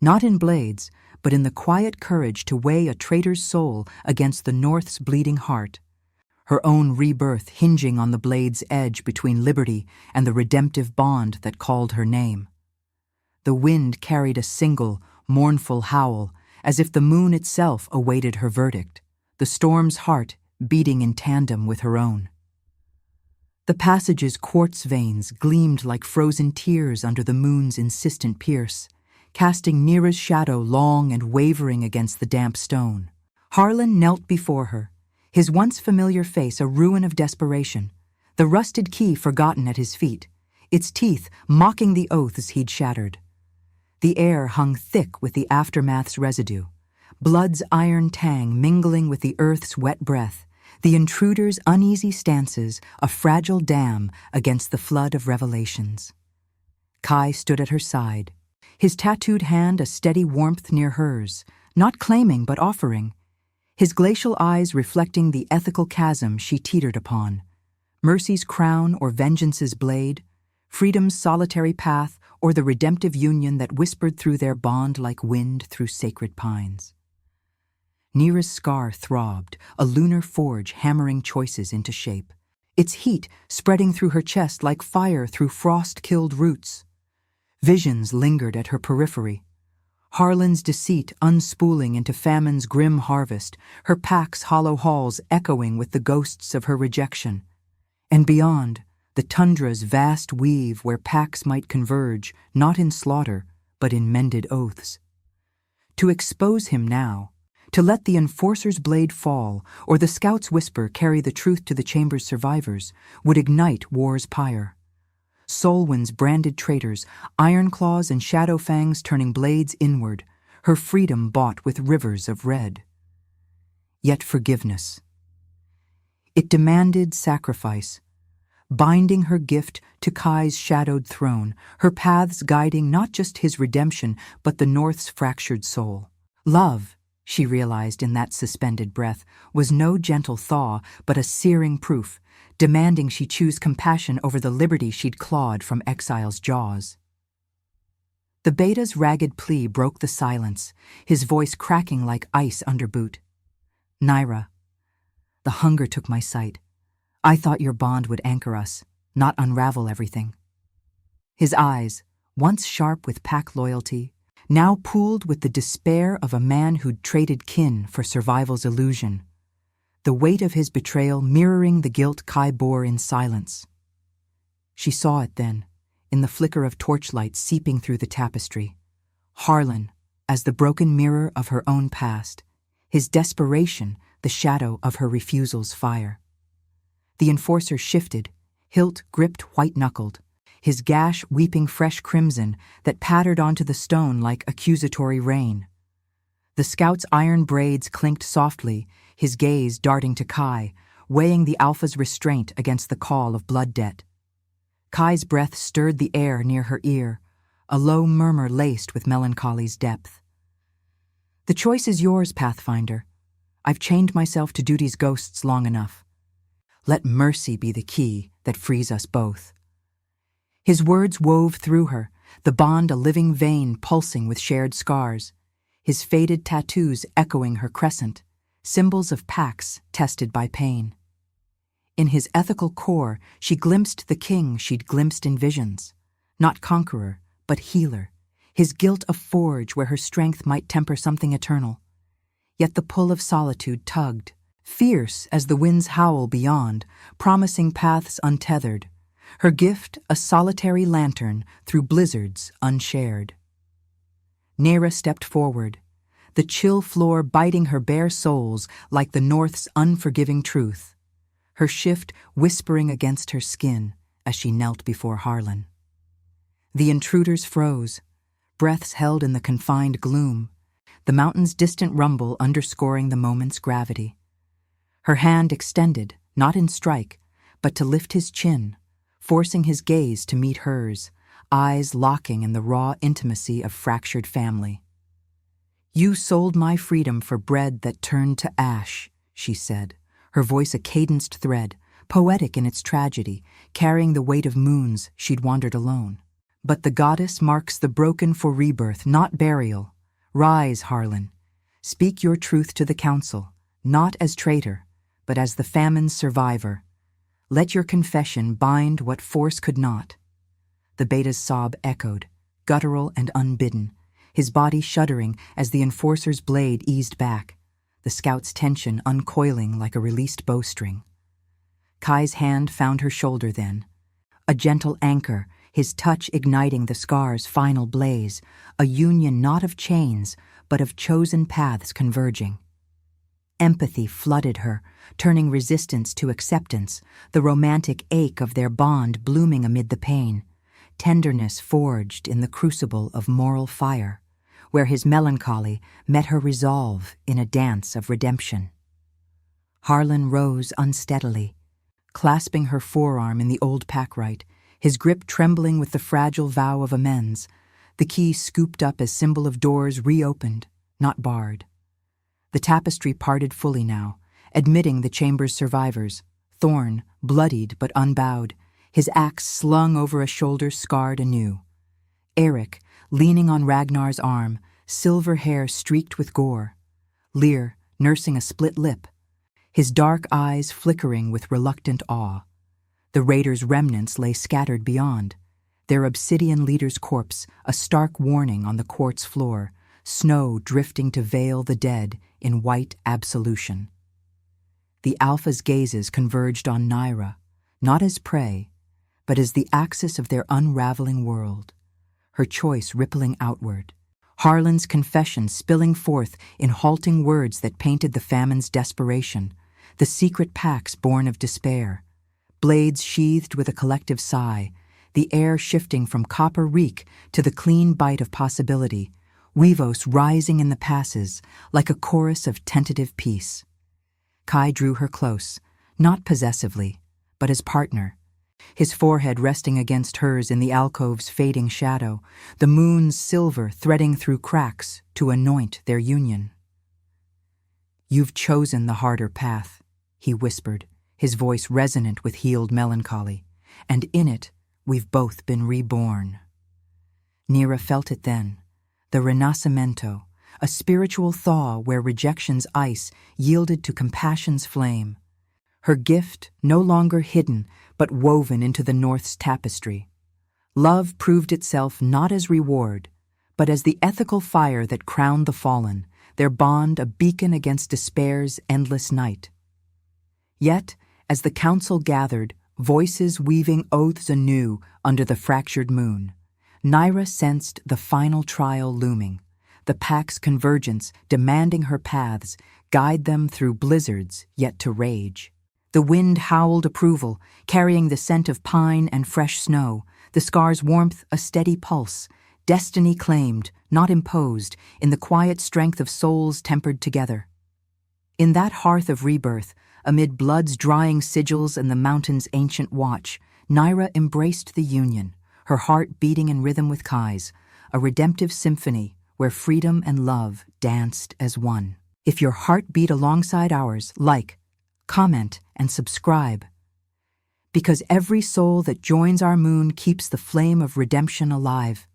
Speaker 1: not in blades, but in the quiet courage to weigh a traitor's soul against the North's bleeding heart, her own rebirth hinging on the blade's edge between liberty and the redemptive bond that called her name. The wind carried a single, mournful howl, as if the moon itself awaited her verdict, the storm's heart beating in tandem with her own. The passage's quartz veins gleamed like frozen tears under the moon's insistent pierce, casting Naira's shadow long and wavering against the damp stone. Harlan knelt before her, his once familiar face a ruin of desperation, the rusted key forgotten at his feet, its teeth mocking the oaths he'd shattered. The air hung thick with the aftermath's residue, blood's iron tang mingling with the earth's wet breath, the intruder's uneasy stances a fragile dam against the flood of revelations. Kai stood at her side, his tattooed hand a steady warmth near hers, not claiming but offering, his glacial eyes reflecting the ethical chasm she teetered upon. Mercy's crown or vengeance's blade, freedom's solitary path or the redemptive union that whispered through their bond like wind through sacred pines. Neera's scar throbbed, a lunar forge hammering choices into shape, its heat spreading through her chest like fire through frost-killed roots. Visions lingered at her periphery. Harlan's deceit unspooling into famine's grim harvest, her pack's hollow halls echoing with the ghosts of her rejection. And beyond, the tundra's vast weave where packs might converge, not in slaughter, but in mended oaths. To expose him now, to let the enforcer's blade fall, or the scout's whisper carry the truth to the chamber's survivors, would ignite war's pyre. Solwyn's branded traitors, iron claws and shadow fangs turning blades inward, her freedom bought with rivers of red. Yet forgiveness. It demanded sacrifice, binding her gift to Kai's shadowed throne, her paths guiding not just his redemption, but the North's fractured soul. Love, she realized in that suspended breath, was no gentle thaw, but a searing proof, demanding she choose compassion over the liberty she'd clawed from exile's jaws. The beta's ragged plea broke the silence, his voice cracking like ice under boot. Nyra, the hunger took my sight. I thought your bond would anchor us, not unravel everything. His eyes, once sharp with pack loyalty, now pooled with the despair of a man who'd traded kin for survival's illusion, the weight of his betrayal mirroring the guilt Kai bore in silence. She saw it then, in the flicker of torchlight seeping through the tapestry. Harlan, as the broken mirror of her own past, his desperation the shadow of her refusal's fire. The enforcer shifted, hilt gripped white-knuckled, his gash weeping fresh crimson that pattered onto the stone like accusatory rain. The scout's iron braids clinked softly, his gaze darting to Kai, weighing the alpha's restraint against the call of blood debt. Kai's breath stirred the air near her ear, a low murmur laced with melancholy's depth. The choice is yours, Pathfinder. I've chained myself to duty's ghosts long enough. Let mercy be the key that frees us both. His words wove through her, the bond a living vein pulsing with shared scars, his faded tattoos echoing her crescent, symbols of packs tested by pain. In his ethical core, she glimpsed the king she'd glimpsed in visions, not conqueror, but healer, his guilt a forge where her strength might temper something eternal. Yet the pull of solitude tugged, fierce as the wind's howl beyond, promising paths untethered, her gift a solitary lantern through blizzards unshared. Neera stepped forward, the chill floor biting her bare soles like the North's unforgiving truth, her shift whispering against her skin as she knelt before Harlan. The intruders froze, breaths held in the confined gloom, the mountain's distant rumble underscoring the moment's gravity. Her hand extended, not in strike, but to lift his chin, forcing his gaze to meet hers, eyes locking in the raw intimacy of fractured family. "You sold my freedom for bread that turned to ash," she said, her voice a cadenced thread, poetic in its tragedy, carrying the weight of moons she'd wandered alone. But the goddess marks the broken for rebirth, not burial. Rise, Harlan. Speak your truth to the council, not as traitor, but as the famine's survivor. Let your confession bind what force could not. The beta's sob echoed, guttural and unbidden, his body shuddering as the enforcer's blade eased back, the scout's tension uncoiling like a released bowstring. Kai's hand found her shoulder then, a gentle anchor, his touch igniting the scar's final blaze, a union not of chains, but of chosen paths converging. Empathy flooded her, turning resistance to acceptance, the romantic ache of their bond blooming amid the pain, tenderness forged in the crucible of moral fire, where his melancholy met her resolve in a dance of redemption. Harlan rose unsteadily, clasping her forearm in the old packrite, his grip trembling with the fragile vow of amends, the key scooped up as symbol of doors reopened, not barred. The tapestry parted fully now, admitting the chamber's survivors, Thorn, bloodied but unbowed, his axe slung over a shoulder scarred anew. Eric, leaning on Ragnar's arm, silver hair streaked with gore. Lear, nursing a split lip, his dark eyes flickering with reluctant awe. The raiders' remnants lay scattered beyond, their obsidian leader's corpse a stark warning on the quartz floor, snow drifting to veil the dead in white absolution. The Alpha's gazes converged on Nyra, not as prey, but as the axis of their unraveling world, her choice rippling outward, Harlan's confession spilling forth in halting words that painted the famine's desperation, the secret pacts born of despair, blades sheathed with a collective sigh, the air shifting from copper reek to the clean bite of possibility, Weavos rising in the passes like a chorus of tentative peace. Kai drew her close, not possessively, but as partner, his forehead resting against hers in the alcove's fading shadow, the moon's silver threading through cracks to anoint their union. "You've chosen the harder path," he whispered, his voice resonant with healed melancholy, "and in it we've both been reborn." Nyra felt it then, the renascimento, a spiritual thaw where rejection's ice yielded to compassion's flame. Her gift no longer hidden, but woven into the North's tapestry. Love proved itself not as reward, but as the ethical fire that crowned the fallen, their bond a beacon against despair's endless night. Yet, as the council gathered, voices weaving oaths anew under the fractured moon, Nyra sensed the final trial looming, the pack's convergence demanding her paths guide them through blizzards yet to rage. The wind howled approval, carrying the scent of pine and fresh snow, the scar's warmth a steady pulse, destiny claimed, not imposed, in the quiet strength of souls tempered together. In that hearth of rebirth, amid blood's drying sigils and the mountain's ancient watch, Nyra embraced the union, her heart beating in rhythm with Kai's, a redemptive symphony where freedom and love danced as one. If your heart beat alongside ours, like, comment, and subscribe. Because every soul that joins our moon keeps the flame of redemption alive.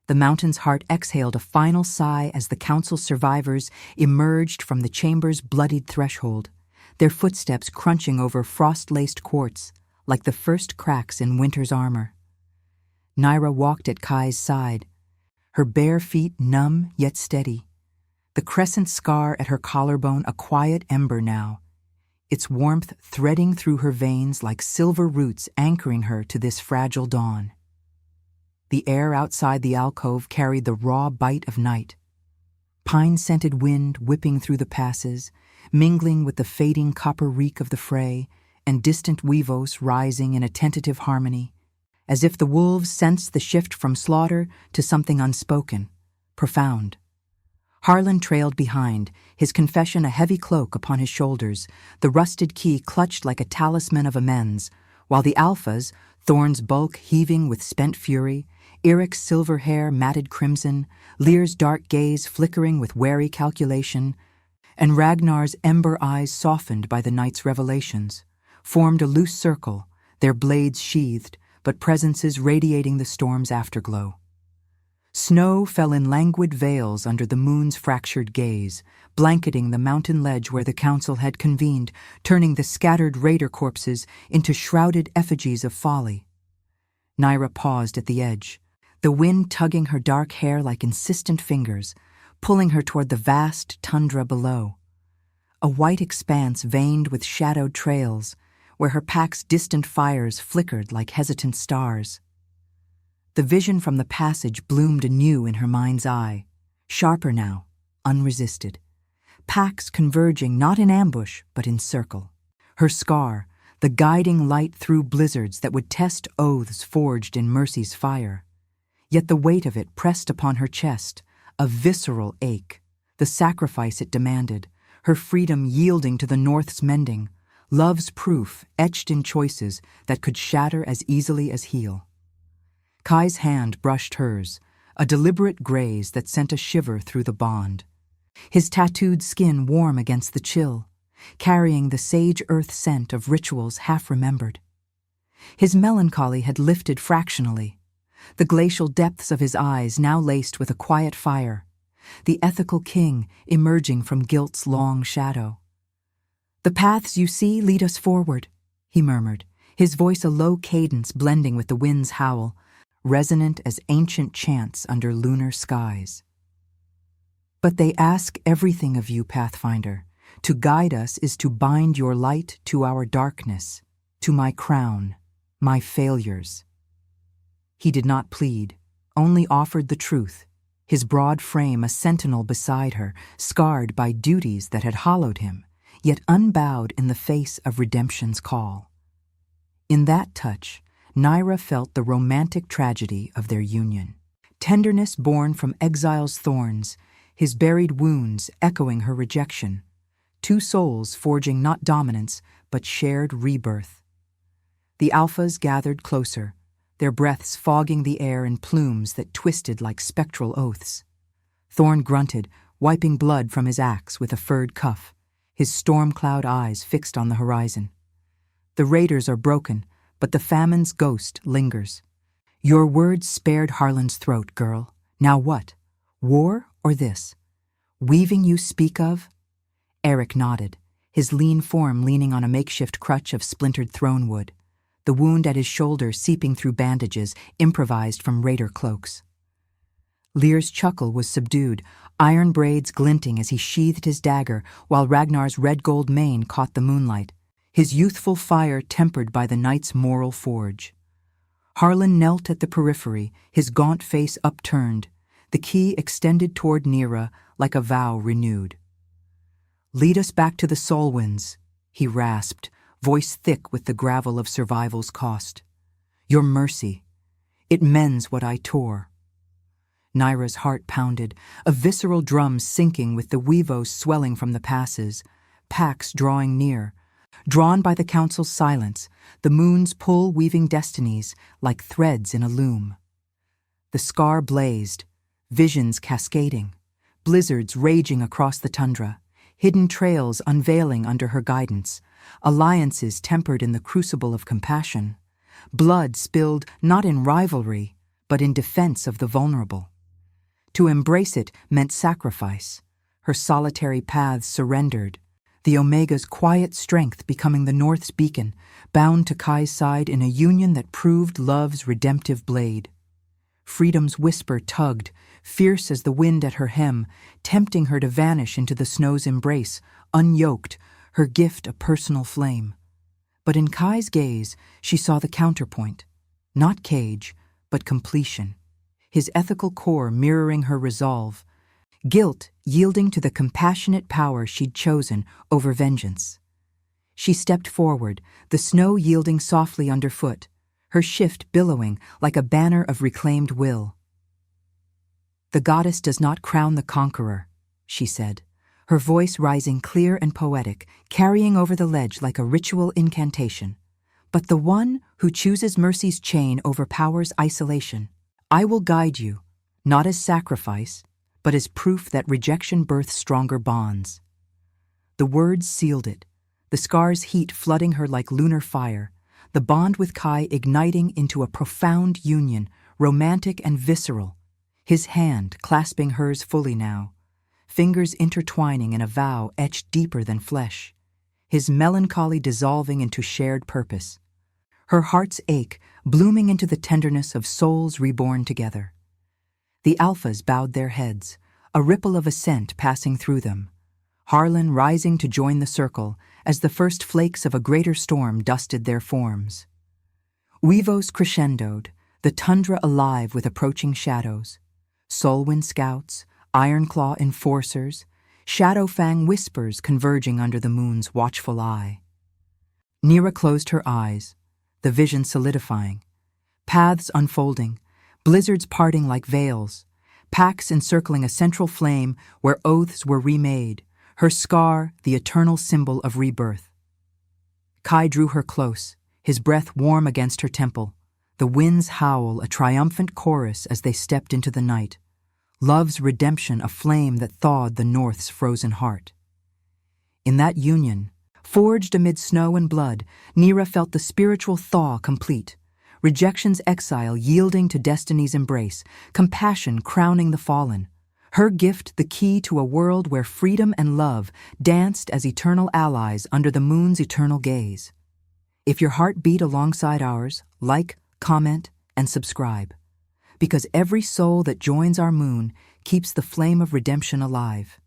Speaker 1: The mountain's heart exhaled a final sigh as the council's survivors emerged from the chamber's bloodied threshold, their footsteps crunching over frost-laced quartz like the first cracks in winter's armor. Nyra walked at Kai's side, her bare feet numb yet steady, the crescent scar at her collarbone a quiet ember now, its warmth threading through her veins like silver roots anchoring her to this fragile dawn. The air outside the alcove carried the raw bite of night, pine-scented wind whipping through the passes, mingling with the fading copper reek of the fray, and distant weavos rising in a tentative harmony, as if the wolves sensed the shift from slaughter to something unspoken, profound. Harlan trailed behind, his confession a heavy cloak upon his shoulders, the rusted key clutched like a talisman of amends, while the Alphas, Thorn's bulk heaving with spent fury, Eric's silver hair matted crimson, Lear's dark gaze flickering with wary calculation, and Ragnar's ember eyes softened by the night's revelations, formed a loose circle, their blades sheathed, but presences radiating the storm's afterglow. Snow fell in languid veils under the moon's fractured gaze, blanketing the mountain ledge where the council had convened, turning the scattered raider corpses into shrouded effigies of folly. Nyra paused at the edge, the wind tugging her dark hair like insistent fingers, pulling her toward the vast tundra below. A white expanse veined with shadowed trails, where her pack's distant fires flickered like hesitant stars. The vision from the passage bloomed anew in her mind's eye, sharper now, unresisted. Packs converging not in ambush, but in circle. Her scar, the guiding light through blizzards that would test oaths forged in mercy's fire. Yet the weight of it pressed upon her chest, a visceral ache, the sacrifice it demanded, her freedom yielding to the North's mending, love's proof etched in choices that could shatter as easily as heal. Kai's hand brushed hers, a deliberate graze that sent a shiver through the bond. His tattooed skin warm against the chill, carrying the sage earth scent of rituals half-remembered. His melancholy had lifted fractionally, the glacial depths of his eyes now laced with a quiet fire, the ethical king emerging from guilt's long shadow. "The paths you see lead us forward," he murmured, his voice a low cadence blending with the wind's howl, resonant as ancient chants under lunar skies. "But they ask everything of you, Pathfinder. To guide us is to bind your light to our darkness, to my crown, my failures." He did not plead, only offered the truth, his broad frame a sentinel beside her, scarred by duties that had hollowed him, yet unbowed in the face of redemption's call. In that touch, Nyra felt the romantic tragedy of their union. Tenderness born from exile's thorns, his buried wounds echoing her rejection. Two souls forging not dominance, but shared rebirth. The alphas gathered closer, their breaths fogging the air in plumes that twisted like spectral oaths. Thorn grunted, wiping blood from his axe with a furred cuff, his storm-cloud eyes fixed on the horizon. "The raiders are broken, but the famine's ghost lingers. Your words spared Harlan's throat, girl. Now what? War or this? Weaving you speak of?" Eric nodded, his lean form leaning on a makeshift crutch of splintered throne wood, the wound at his shoulder seeping through bandages improvised from raider cloaks. Lear's chuckle was subdued, iron braids glinting as he sheathed his dagger while Ragnar's red-gold mane caught the moonlight, his youthful fire tempered by the night's moral forge. Harlan knelt at the periphery, his gaunt face upturned, the key extended toward Nyra like a vow renewed. "Lead us back to the Solwinds," he rasped, voice thick with the gravel of survival's cost. "Your mercy. It mends what I tore." Nyra's heart pounded, a visceral drum syncing with the weavos swelling from the passes, packs drawing near. Drawn by the council's silence, the moon's pull weaving destinies like threads in a loom. The scar blazed, visions cascading, blizzards raging across the tundra, hidden trails unveiling under her guidance, alliances tempered in the crucible of compassion, blood spilled not in rivalry, but in defense of the vulnerable. To embrace it meant sacrifice, her solitary paths surrendered, the Omega's quiet strength becoming the North's beacon, bound to Kai's side in a union that proved love's redemptive blade. Freedom's whisper tugged, fierce as the wind at her hem, tempting her to vanish into the snow's embrace, unyoked, her gift a personal flame. But in Kai's gaze, she saw the counterpoint, not cage, but completion, his ethical core mirroring her resolve, guilt yielding to the compassionate power she'd chosen over vengeance. She stepped forward, the snow yielding softly underfoot, her shift billowing like a banner of reclaimed will. "The goddess does not crown the conqueror," she said, her voice rising clear and poetic, carrying over the ledge like a ritual incantation. "But the one who chooses mercy's chain overpowers isolation. I will guide you, not as sacrifice, but as proof that rejection births stronger bonds." The words sealed it, the scar's heat flooding her like lunar fire, the bond with Kai igniting into a profound union, romantic and visceral, his hand clasping hers fully now, fingers intertwining in a vow etched deeper than flesh, his melancholy dissolving into shared purpose, her heart's ache blooming into the tenderness of souls reborn together. The alphas bowed their heads, a ripple of assent passing through them, Harlan rising to join the circle as the first flakes of a greater storm dusted their forms. Weavos crescendoed, the tundra alive with approaching shadows, Solwind scouts, Ironclaw enforcers, Shadowfang whispers converging under the moon's watchful eye. Nyra closed her eyes, the vision solidifying, paths unfolding, blizzards parting like veils, packs encircling a central flame where oaths were remade, her scar the eternal symbol of rebirth. Kai drew her close, his breath warm against her temple, the wind's howl a triumphant chorus as they stepped into the night, love's redemption a flame that thawed the North's frozen heart. In that union, forged amid snow and blood, Nira felt the spiritual thaw complete, rejection's exile yielding to destiny's embrace, compassion crowning the fallen. Her gift the key to a world where freedom and love danced as eternal allies under the moon's eternal gaze. If your heart beat alongside ours, like, comment, and subscribe. Because every soul that joins our moon keeps the flame of redemption alive.